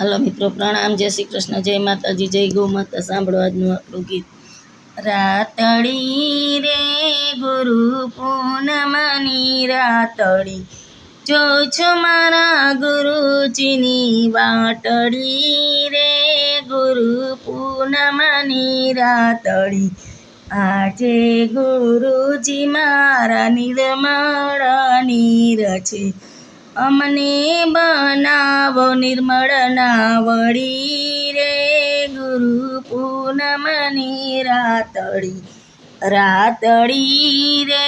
હાલો મિત્રો, પ્રણામ, જય શ્રી કૃષ્ણ, જય માતાજી, જય ગૌ માતા. સાંભળો આજનું આપણું ગીત. રાતડી રે ગુરુ પૂનમની રાતડી, જોઉં છું મારા ગુરુજીની વાટડી રે ગુરુ પૂનમની રાતડી. આજે ગુરુજી મારા નિર્મળ નીર છે, અમને બનાવો નિર્મળ નાવડી રે ગુરુ પૂનમની રાતડી. રાતડી રે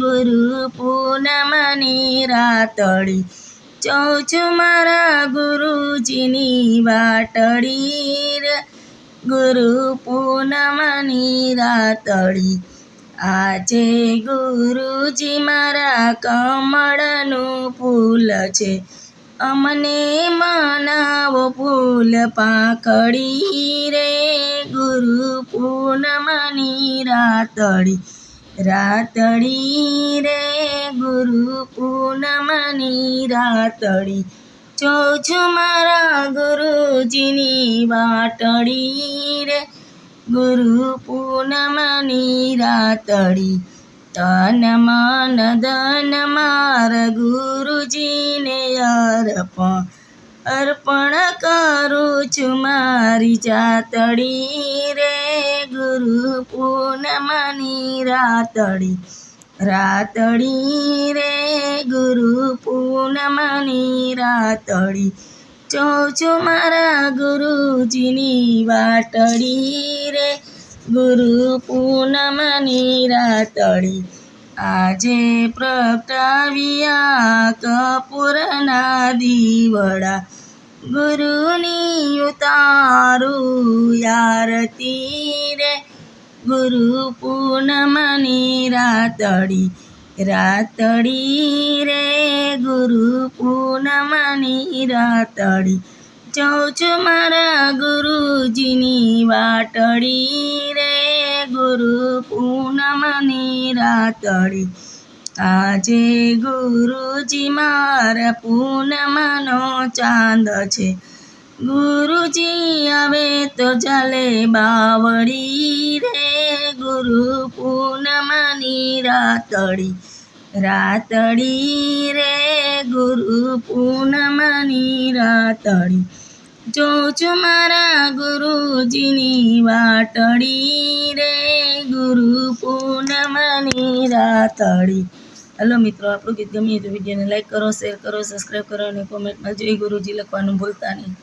ગુરુ પૂનમની રાતડી, જોઉં છું મારા ગુરુજીની વાટડી રે ગુરુ પૂનમની રાતડી. આજે ગુરુજી મારા કમળનું ફૂલ છે, અમને મનાવો ફૂલ પાંખડી રે ગુરુ પૂનમની રાતડી. રાતડી રે ગુરુ પૂનમની રાતડી, જોઉં છું મારા ગુરુજીની વાટડી રે ગુરુ પૂનમની રાતડી. તન મન ધન માર ગુરુજીને અર્પણ કરું છું મારી જાતડી રે ગુરુ પૂનમની રાતડી. રાતડી રે ગુરુ પૂનમની રાતડી, જોઉં છું મારા ગુરુજીની વાટડી રે ગુરુ પૂનમની રાતડી. આજે પ્રગટાવ્યા કપૂરના દીવડા, ગુરુની ઉતારું આરતી રે ગુરુ પૂનમની રાતડી. રાતડી રે ગુરુ પૂનમની રાતડી, જોઉં છું મારા ગુરુજીની વાટડી રે ગુરુ પૂનમની રાતડી. આજે ગુરુજી મારા પૂનમનો ચાંદ છે, ગુરુજી આવે તો ચાલે બાવડી રે ગુરુ પૂનમની રાતડી. રાતડી રે ગુરુ પૂનમની રાતડી, જોઉં છું મારા ગુરુજીની વાટડી રે ગુરુ પૂનમની રાતડી. હલો મિત્રો, આપણું ગીત ગમ્યું તો વિડીયોને લાઈક કરો, શેર કરો, સબસ્ક્રાઈબ કરો અને કોમેન્ટમાં જય ગુરુજી લખવાનું ભૂલતા નહીં.